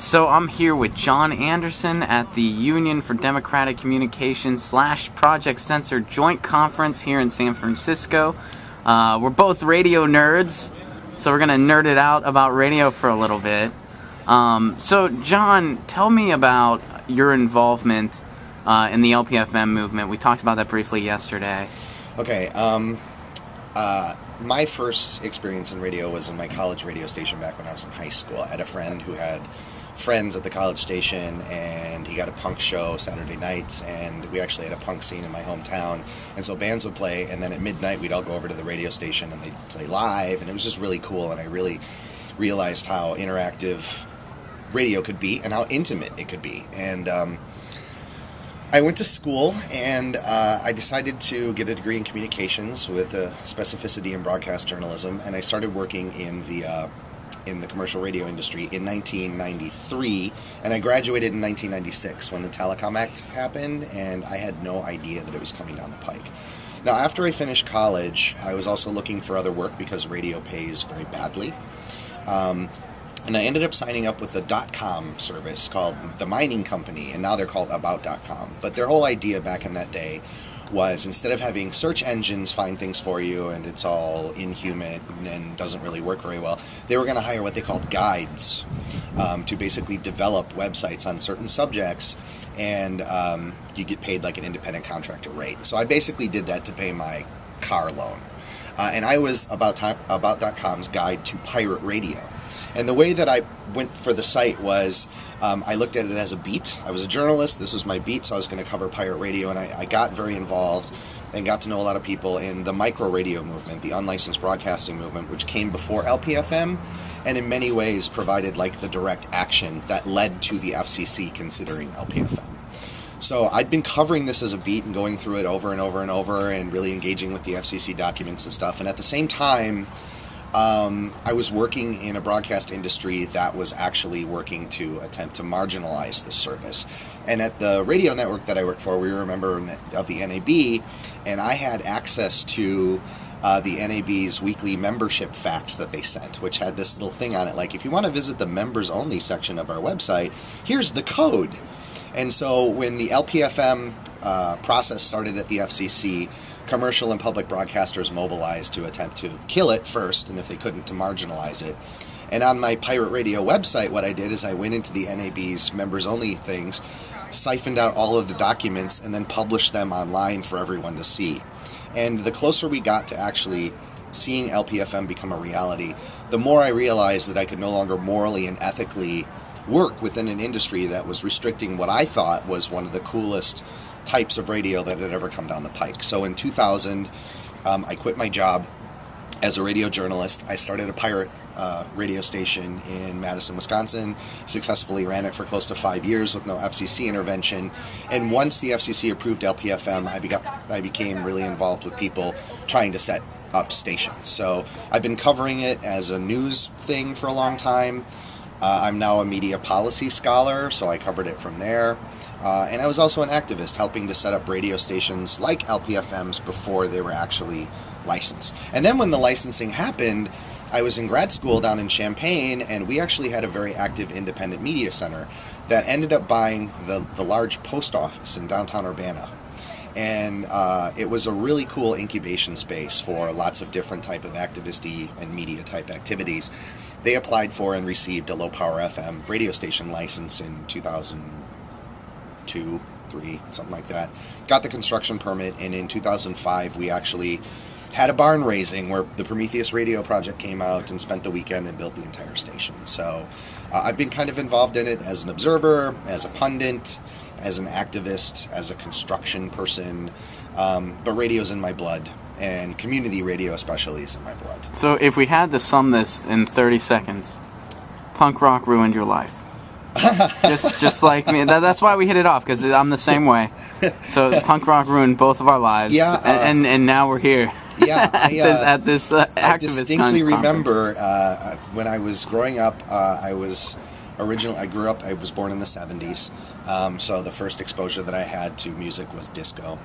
So I'm here with John Anderson at the Union for Democratic Communications / Project Censor Joint Conference here in San Francisco. We're both radio nerds, so we're going to nerd it out about radio for a little bit. So John, tell me about your involvement in the LPFM movement. We talked about that briefly yesterday. Okay, my first experience in radio was in my college radio station back when I was in high school. I had a friend who had friends at the college station, and he got a punk show Saturday nights, and we actually had a punk scene in my hometown, and so bands would play, and then at midnight we'd all go over to the radio station and they'd play live, and it was just really cool, and I really realized how interactive radio could be and how intimate it could be. And I went to school, and I decided to get a degree in communications with a specificity in broadcast journalism, and I started working in the commercial radio industry in 1993, and I graduated in 1996 when the Telecom Act happened, and I had no idea that it was coming down the pike. Now, after I finished college, I was also looking for other work because radio pays very badly. And I ended up signing up with a .com service called The Mining Company, and now they're called About.com. But their whole idea back in that day was, instead of having search engines find things for you and it's all inhuman and doesn't really work very well, they were going to hire what they called guides to basically develop websites on certain subjects, and you get paid like an independent contractor rate. So I basically did that to pay my car loan. And I was About.com's guide to pirate radio. And the way that I went for the site was, I looked at it as a beat. I was a journalist, this was my beat, so I was going to cover pirate radio, and I got very involved and got to know a lot of people in the micro radio movement, the unlicensed broadcasting movement, which came before LPFM, and in many ways provided like the direct action that led to the FCC considering LPFM. So I'd been covering this as a beat and going through it over and over and over and really engaging with the FCC documents and stuff, and at the same time, I was working in a broadcast industry that was actually working to attempt to marginalize the service. And at the radio network that I worked for, we were a member of the NAB, and I had access to the NAB's weekly membership fax that they sent, which had this little thing on it, like, if you want to visit the members only section of our website, here's the code. And so when the LPFM process started at the FCC, commercial and public broadcasters mobilized to attempt to kill it first, and if they couldn't, to marginalize it. And on my pirate radio website, what I did is I went into the NAB's members-only things, siphoned out all of the documents, and then published them online for everyone to see. And the closer we got to actually seeing LPFM become a reality, the more I realized that I could no longer morally and ethically work within an industry that was restricting what I thought was one of the coolest types of radio that had ever come down the pike. So in 2000, I quit my job as a radio journalist. I started a pirate radio station in Madison, Wisconsin, successfully ran it for close to 5 years with no FCC intervention. And once the FCC approved LPFM, I became really involved with people trying to set up stations. So I've been covering it as a news thing for a long time. I'm now a media policy scholar, so I covered it from there. And I was also an activist, helping to set up radio stations like LPFM's before they were actually licensed. And then when the licensing happened, I was in grad school down in Champaign, and we actually had a very active independent media center that ended up buying the large post office in downtown Urbana. And it was a really cool incubation space for lots of different type of activist-y and media type activities. They applied for and received a low-power FM radio station license in 2002, 3, something like that. Got the construction permit, and in 2005 we actually had a barn raising where the Prometheus Radio Project came out and spent the weekend and built the entire station. So I've been kind of involved in it as an observer, as a pundit, as an activist, as a construction person, but radio's in my blood, and community radio especially is in my blood. So if we had to sum this in 30 seconds, punk rock ruined your life. just like me. That's why we hit it off, because I'm the same way. So punk rock ruined both of our lives, and now we're here. At this activist I distinctly conference. remember when I was growing up. I was born in the 70s, so the first exposure that I had to music was disco.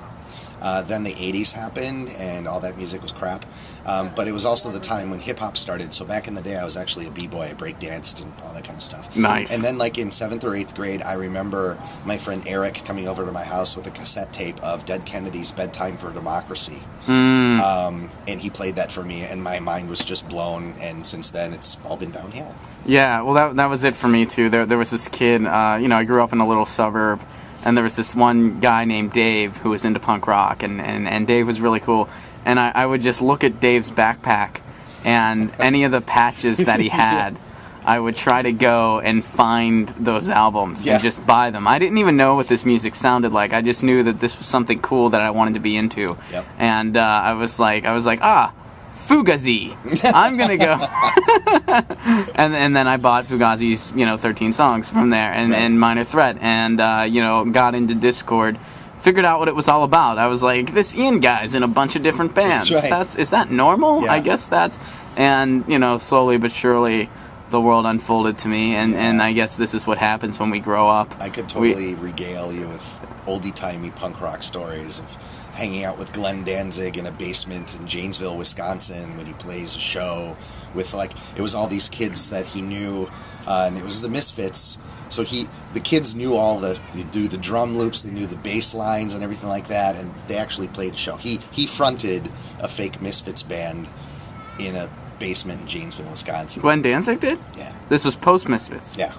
Then the 80s happened, and all that music was crap. But it was also the time when hip-hop started. So back in the day, I was actually a b-boy. I break-danced and all that kind of stuff. Nice. And then, like, in 7th or 8th grade, I remember my friend Eric coming over to my house with a cassette tape of Dead Kennedy's Bedtime for Democracy. And he played that for me, and my mind was just blown. And since then, it's all been downhill. Yeah, well, that was it for me, too. There was this kid, I grew up in a little suburb, and there was this one guy named Dave who was into punk rock, and Dave was really cool. And I would just look at Dave's backpack, and any of the patches that he had, I would try to go and find those albums and just buy them. I didn't even know what this music sounded like. I just knew that this was something cool that I wanted to be into. Yep. And I was like, Fugazi. I'm gonna go. and then I bought Fugazi's 13 songs from there, and Minor Threat, and got into Discord, figured out what it was all about. I was like, this Ian guy's in a bunch of different bands. That's right. Is that normal? Yeah. I guess that's, and slowly but surely the world unfolded to me, and I guess this is what happens when we grow up. I could totally regale you with oldie-timey punk rock stories of hanging out with Glenn Danzig in a basement in Janesville, Wisconsin, when he plays a show with, it was all these kids that he knew, and it was the Misfits. So the kids knew they do the drum loops, they knew the bass lines and everything like that, and they actually played a show. He fronted a fake Misfits band in a basement in Janesville, Wisconsin. Glenn Danzig did? Yeah. This was post-Misfits? Yeah.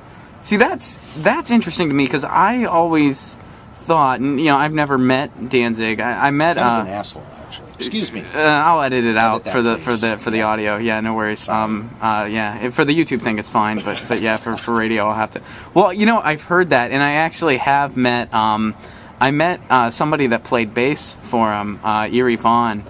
See, that's interesting to me, because I always thought, and I've never met Danzig. I met kind of an asshole, actually. Excuse me. I'll edit it out for the please. audio. Yeah, no worries. Sorry. For the YouTube thing, it's fine. But yeah, for radio, I'll have to. Well, I've heard that, and I actually have met. I met somebody that played bass for him, Erie Vaughn.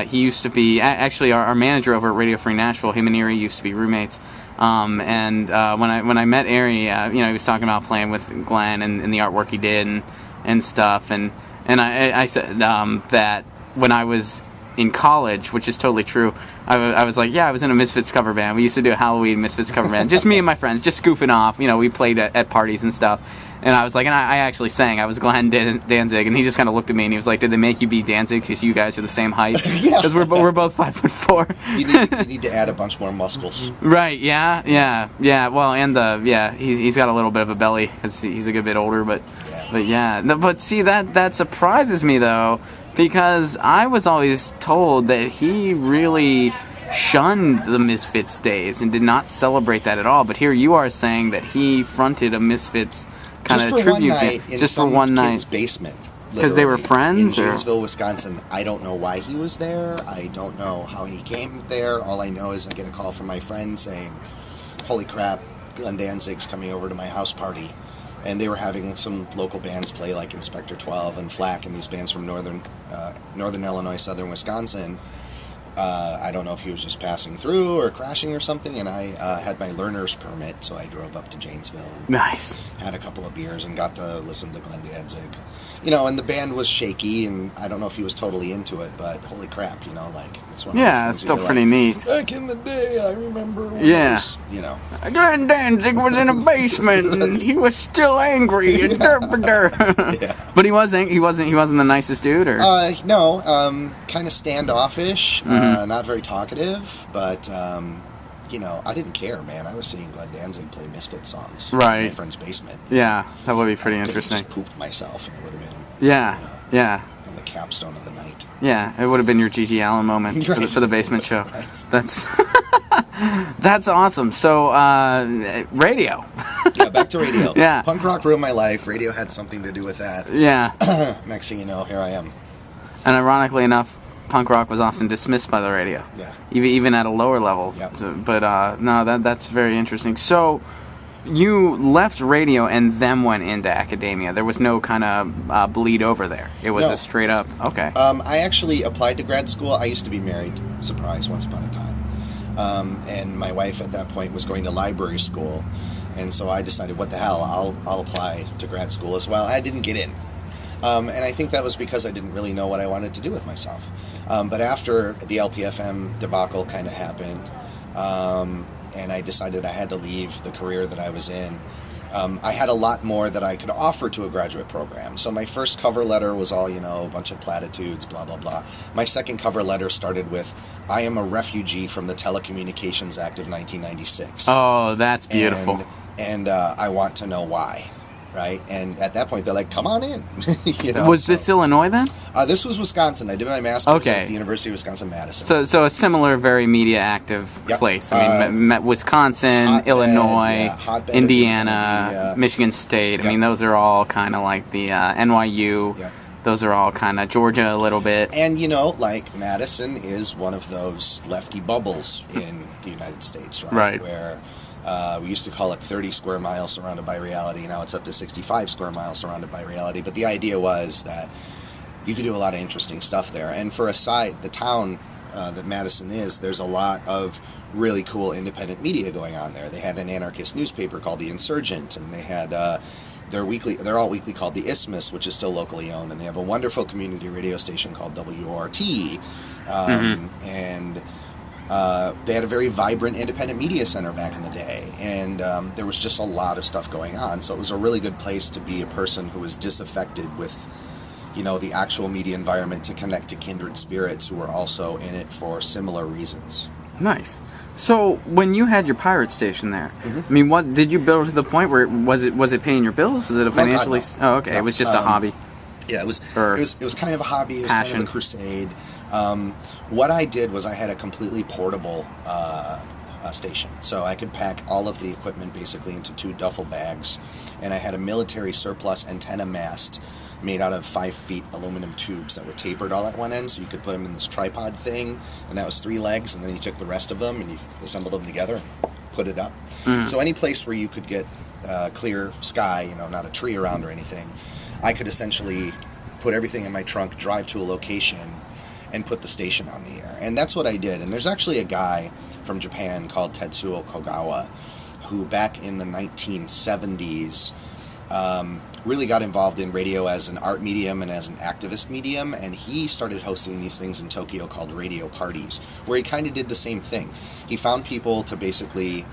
He used to be actually our manager over at Radio Free Nashville. Him and Erie used to be roommates. When I met Erie, he was talking about playing with Glenn and the artwork he did and stuff. And I said that when I was in college, which is totally true, I was like, yeah, I was in a Misfits cover band. We used to do a Halloween Misfits cover band. Just me and my friends, just goofing off. We played at parties and stuff. And I was like, and I actually sang. I was Glenn Danzig, and he just kind of looked at me and he was like, did they make you be Danzig because you guys are the same height? Because we're both 5'4". You need to add a bunch more muscles. Right, yeah. Well, and he's got a little bit of a belly because he's a good bit older, but yeah. But see, that surprises me, though, because I was always told that he really shunned the Misfits days and did not celebrate that at all. But here you are saying that he fronted a Misfits kind of tribute band just for one night kid's basement, because they were friends in Janesville, Wisconsin. I don't know why he was there. I don't know how he came there. All I know is I get a call from my friend saying, "Holy crap, Glenn Danzig's coming over to my house party." And they were having some local bands play, like Inspector 12 and Flack, and these bands from northern Illinois, southern Wisconsin. I don't know if he was just passing through or crashing or something, and I had my learner's permit, so I drove up to Janesville and nice. Had a couple of beers and got to listen to Glenn Danzig. And the band was shaky, and I don't know if he was totally into it, but holy crap, it's one of those things. Yeah, it's still pretty neat. Back in the day, I remember when I was, Glenn Danzig was in a basement, and he was still angry, and Yeah. But he wasn't the nicest dude, or? No, kind of standoffish, not very talkative, but, I didn't care, man. I was seeing Glenn Danzig play Misfit songs in my friend's basement. Yeah, that would be pretty I interesting. I just pooped myself, and it would have been on the capstone of the night. Yeah, it would have been your Gigi Allen moment for the basement show. Right. That's awesome. So, radio. Yeah, back to radio. Yeah. Punk rock ruined my life. Radio had something to do with that. Yeah. Next thing you know, here I am. And ironically enough, punk rock was often dismissed by the radio. Yeah. Even at a lower level. Yep. So, but no, that's very interesting. So, you left radio and then went into academia. There was no kind of bleed over there. It was a straight up, okay. I actually applied to grad school. I used to be married, surprise, once upon a time. And my wife at that point was going to library school. And so I decided, what the hell, I'll apply to grad school as well. I didn't get in. And I think that was because I didn't really know what I wanted to do with myself. But after the LPFM debacle kind of happened, and I decided I had to leave the career that I was in, I had a lot more that I could offer to a graduate program. So my first cover letter was all, a bunch of platitudes, blah, blah, blah. My second cover letter started with, I am a refugee from the Telecommunications Act of 1996. Oh, that's beautiful. And I want to know why. Right, and at that point they're like, "Come on in." Was this Illinois then? This was Wisconsin. I did my master's Okay. at the University of Wisconsin-Madison. So a similar, very media active Yep. place. I mean, Wisconsin, Hotbed, Illinois, hotbed of Indiana, media. Michigan State. Yep. I mean, those are all kind of like the NYU. Yep. Those are all kind of Georgia a little bit. And like Madison is one of those lefty bubbles in the United States, right? Right. Where we used to call it 30 square miles surrounded by reality. Now it's up to 65 square miles surrounded by reality. But the idea was that you could do a lot of interesting stuff there. And for the town that Madison is, there's a lot of really cool independent media going on there. They had an anarchist newspaper called The Insurgent, and they had they're all weekly called The Isthmus, which is still locally owned, and they have a wonderful community radio station called WORT, and they had a very vibrant independent media center back in the day, and there was just a lot of stuff going on. So it was a really good place to be a person who was disaffected with, the actual media environment, to connect to kindred spirits who were also in it for similar reasons. Nice. So when you had your pirate station there, I mean, what did you build to the point where was it paying your bills? Was it a financially? God, no. Oh, okay. No. It was just a hobby. Yeah, it was kind of a hobby. It was Passion. kind of a crusade. What I did was I had a completely portable station, so I could pack all of the equipment basically into 2 duffel bags, and I had a military surplus antenna mast made out of 5 feet aluminum tubes that were tapered all at one end, so you could put them in this tripod thing, and that was 3 legs, and then you took the rest of them and you assembled them together and put it up. So any place where you could get clear sky, not a tree around or anything, I could essentially put everything in my trunk, drive to a location, and put the station on the air. And that's what I did. And there's actually a guy from Japan called Tetsuo Kogawa who back in the 1970s really got involved in radio as an art medium and as an activist medium, and he started hosting these things in Tokyo called radio parties, where he kind of did the same thing. He found people to basically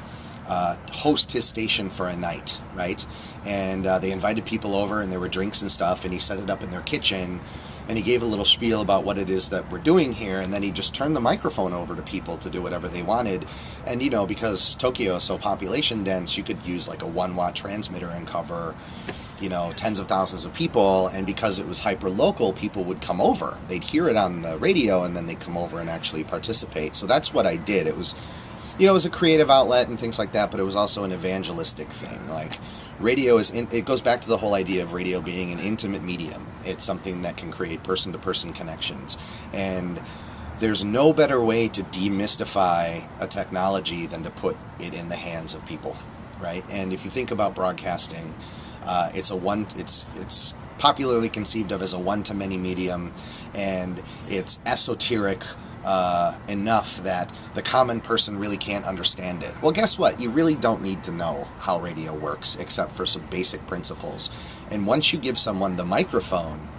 host his station for a night, right? And they invited people over, and there were drinks and stuff, and he set it up in their kitchen, and he gave a little spiel about what it is that we're doing here, and then he just turned the microphone over to people to do whatever they wanted. And because Tokyo is so population dense, you could use like a 1-watt transmitter and cover tens of thousands of people, and because it was hyper local, people would come over. They'd hear it on the radio, and then they'd come over and actually participate. So that's what I did. It was it was a creative outlet and things like that, but it was also an evangelistic thing. Like, radio it goes back to the whole idea of radio being an intimate medium. It's something that can create person-to-person connections, and there's no better way to demystify a technology than to put it in the hands of people, right? And if you think about broadcasting, it's popularly conceived of as a one-to-many medium, and it's esoteric enough that the common person really can't understand it. Well, guess what? You really don't need to know how radio works except for some basic principles. And once you give someone the microphone,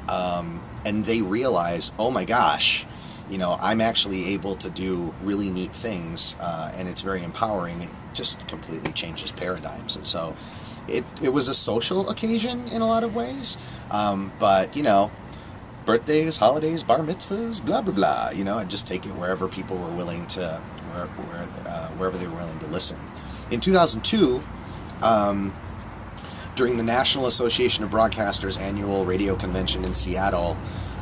and they realize, oh my gosh, I'm actually able to do really neat things, and it's very empowering, it just completely changes paradigms. And so it was a social occasion in a lot of ways, but birthdays, holidays, bar mitzvahs, blah blah blah. I'd just take it wherever people were willing to, wherever they were willing to listen. In 2002, during the National Association of Broadcasters annual radio convention in Seattle,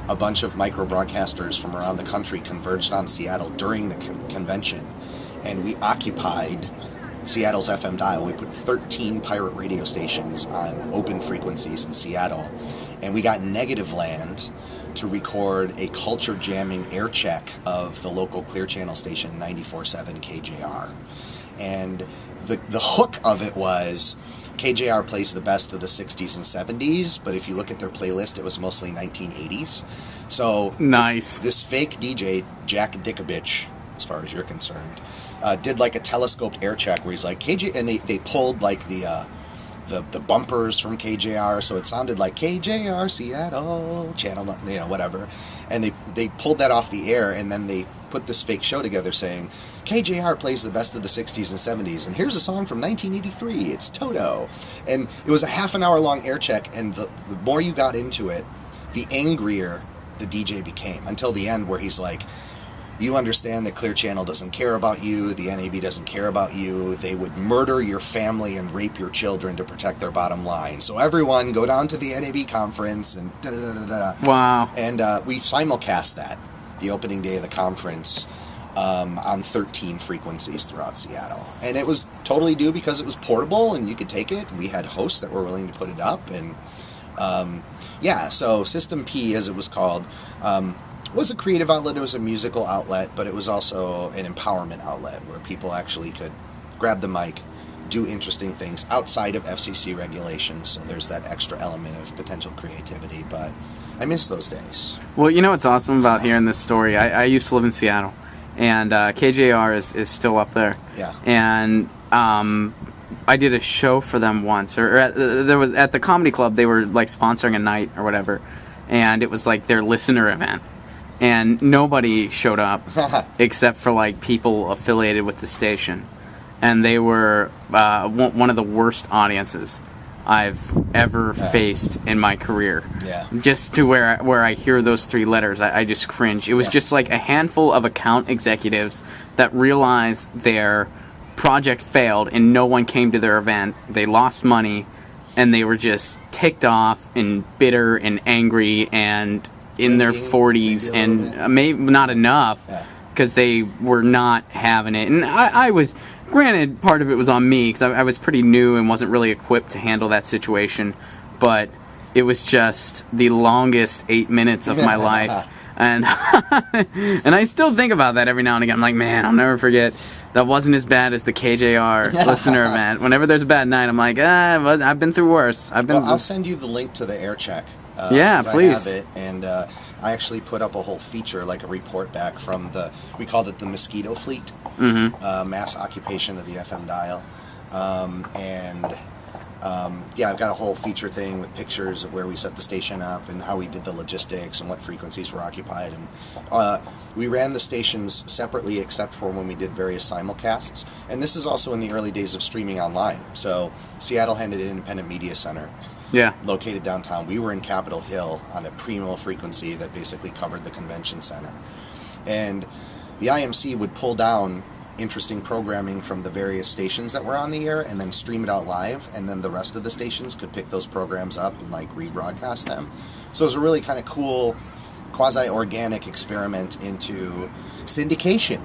a bunch of micro broadcasters from around the country converged on Seattle during the convention, and we occupied Seattle's FM dial. We put 13 pirate radio stations on open frequencies in Seattle, and we got negative land to record a culture jamming air check of the local Clear Channel station 94.7 KJR. And the hook of it was KJR plays the best of the 60s and 70s, but if you look at their playlist, it was mostly 1980s. So nice. This fake DJ, Jack Dickovich, as far as you're concerned, did like a telescoped air check where he's like, KJ, and they pulled like the bumpers from KJR, so it sounded like KJR Seattle channel, whatever, and they pulled that off the air, and then they put this fake show together saying KJR plays the best of the 60s and 70s, and here's a song from 1983. It's Toto. And it was a half an hour long air check, and the more you got into it, the angrier the DJ became, until the end where he's like, you understand that Clear Channel doesn't care about you, the NAB doesn't care about you, they would murder your family and rape your children to protect their bottom line. So everyone go down to the NAB conference and da-da-da-da-da. Wow. And we simulcast that, the opening day of the conference, on 13 frequencies throughout Seattle. And it was totally due because it was portable and you could take it. We had hosts that were willing to put it up. And so System P, as it was called, was a creative outlet. It was a musical outlet, but it was also an empowerment outlet where people actually could grab the mic, do interesting things outside of FCC regulations. So there's that extra element of potential creativity, but I miss those days. Well, you know what's awesome about hearing this story? I used to live in Seattle, and KJR is still up there. Yeah. And I did a show for them once, there was at the comedy club. They were like sponsoring a night or whatever, and it was like their listener event. And nobody showed up except for like people affiliated with the station, and they were one of the worst audiences I've ever faced in my career. Yeah. Just to where I hear those three letters, I just cringe. It was just like a handful of account executives that realized their project failed and no one came to their event. They lost money, and they were just ticked off and bitter and angry and in their 40s, and maybe not enough because they were not having it. And I was, granted, part of it was on me because I was pretty new and wasn't really equipped to handle that situation, but it was just the longest 8 minutes of my life. And and I still think about that every now and again. I'm like, man, I'll never forget. That wasn't as bad as the KJR listener event. Whenever there's a bad night, I'm like, I've been through worse. I'll send you the link to the air check. Yeah, please. I have it, and I actually put up a whole feature, like a report back from we called it the Mosquito Fleet, mass occupation of the FM dial. I've got a whole feature thing with pictures of where we set the station up and how we did the logistics and what frequencies were occupied. And we ran the stations separately except for when we did various simulcasts. And this is also in the early days of streaming online. So Seattle had an independent media center. Yeah. Located downtown. We were in Capitol Hill on a primo frequency that basically covered the convention center. And the IMC would pull down interesting programming from the various stations that were on the air and then stream it out live, and then the rest of the stations could pick those programs up and like rebroadcast them. So it was a really kind of cool quasi-organic experiment into syndication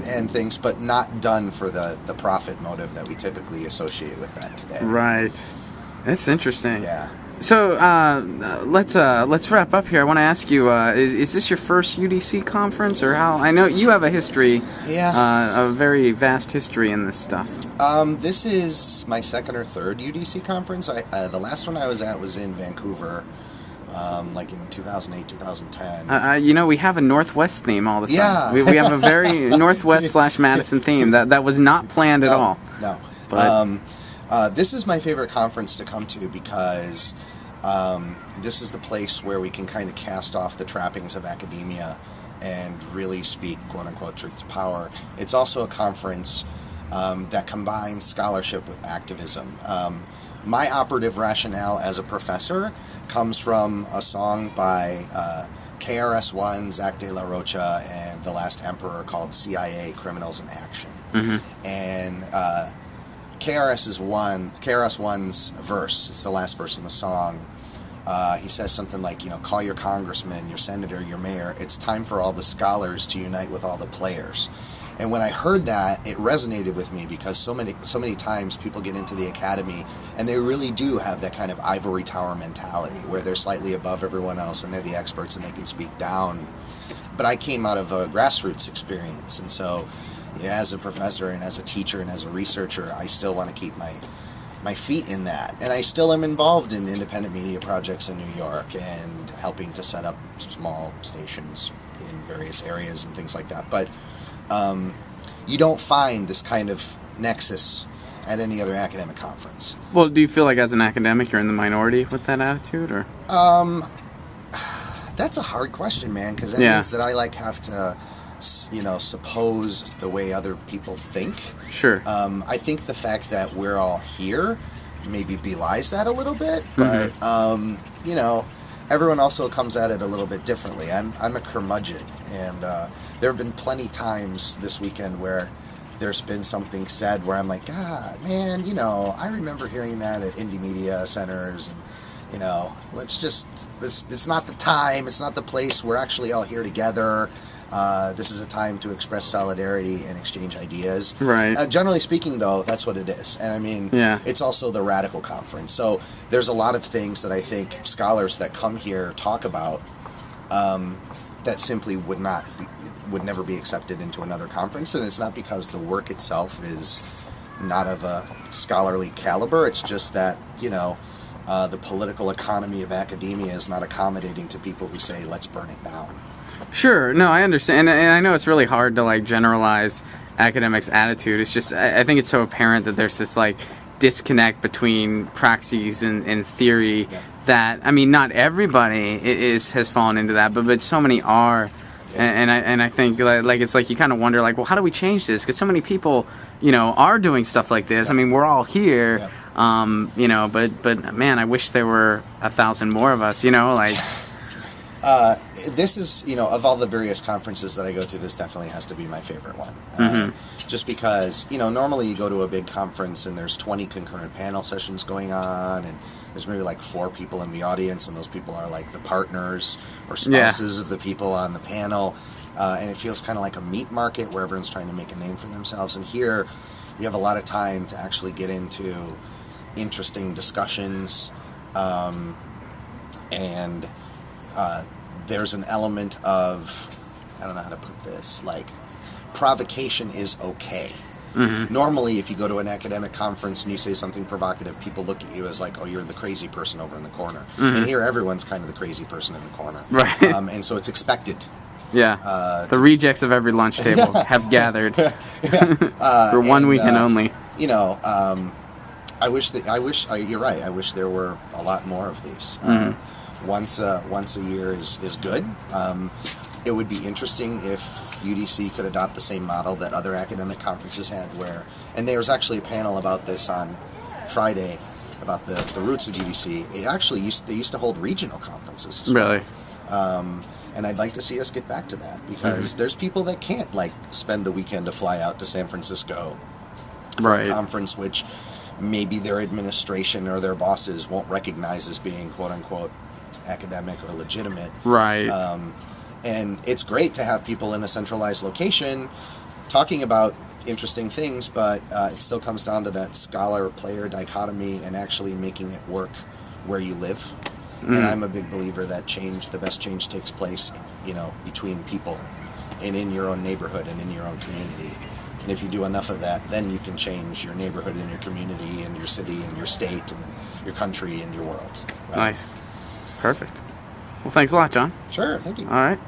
and things, but not done for the profit motive that we typically associate with that today. Right. That's interesting. Yeah. So let's wrap up here. I want to ask you: is this your first UDC conference, or how? I know you have a history, a very vast history in this stuff. This is my second or third UDC conference. The last one I was at was in Vancouver, like in 2008, 2010. We have a Northwest theme all the time. Yeah. We have a very Northwest/Madison theme that was not planned at all. No. But this is my favorite conference to come to because this is the place where we can kind of cast off the trappings of academia and really speak, quote-unquote, truth to power. It's also a conference that combines scholarship with activism. My operative rationale as a professor comes from a song by KRS-One, Zach De La Rocha, and The Last Emperor called CIA, Criminals in Action. Mm-hmm. And KRS-One's verse, it's the last verse in the song, he says something like, call your congressman, your senator, your mayor, it's time for all the scholars to unite with all the players. And when I heard that, it resonated with me because so many times people get into the academy and they really do have that kind of ivory tower mentality where they're slightly above everyone else and they're the experts and they can speak down. But I came out of a grassroots experience, and so as a professor and as a teacher and as a researcher, I still want to keep my feet in that. And I still am involved in independent media projects in New York and helping to set up small stations in various areas and things like that. But you don't find this kind of nexus at any other academic conference. Well, do you feel like as an academic you're in the minority with that attitude, or? That's a hard question, man, because that means that I have to, suppose the way other people think. Sure. I think the fact that we're all here maybe belies that a little bit, but everyone also comes at it a little bit differently. I'm a curmudgeon, and there have been plenty times this weekend where there's been something said where I'm like, God, man, I remember hearing that at indie media centers, and it's not the time, it's not the place. We're actually all here together. This is a time to express solidarity and exchange ideas. Right. Generally speaking, though, that's what it is. And I mean, it's also the radical conference. So there's a lot of things that I think scholars that come here talk about that simply would never be accepted into another conference. And it's not because the work itself is not of a scholarly caliber. It's just that, the political economy of academia is not accommodating to people who say, let's burn it down. Sure. No, I understand. And I know it's really hard to, generalize academics' attitude. It's just, I think it's so apparent that there's this, disconnect between praxis and theory that, I mean, not everybody has fallen into that, but so many are. And I think, it's like you kind of wonder, well, how do we change this? Because so many people, are doing stuff like this. I mean, we're all here, but man, I wish there were 1,000 more of us, This is, of all the various conferences that I go to, this definitely has to be my favorite one. Just because, normally you go to a big conference and there's 20 concurrent panel sessions going on, and there's maybe 4 people in the audience, and those people are the partners or spouses of the people on the panel. And it feels kind of like a meat market where everyone's trying to make a name for themselves. And here you have a lot of time to actually get into interesting discussions, and there's an element of, I don't know how to put this, provocation is okay. Normally, if you go to an academic conference and you say something provocative, people look at you as oh, you're the crazy person over in the corner. And here, everyone's kind of the crazy person in the corner. Right. And so it's expected. Yeah. The rejects of every lunch table have gathered for 1 weekend only. I wish you're right. I wish there were a lot more of these. Once a year is good. It would be interesting if UDC could adopt the same model that other academic conferences had, and there was actually a panel about this on Friday about the roots of UDC. They used to hold regional conferences as well. Really? And I'd like to see us get back to that, because there's people that can't spend the weekend to fly out to San Francisco for a conference which maybe their administration or their bosses won't recognize as being quote unquote academic or legitimate. Right. And it's great to have people in a centralized location talking about interesting things, but it still comes down to that scholar-player dichotomy and actually making it work where you live. And I'm a big believer that the best change takes place, between people and in your own neighborhood and in your own community. And if you do enough of that, then you can change your neighborhood and your community and your city and your state and your country and your world. Right? Nice. Perfect. Well, thanks a lot, John. Sure, thank you. All right.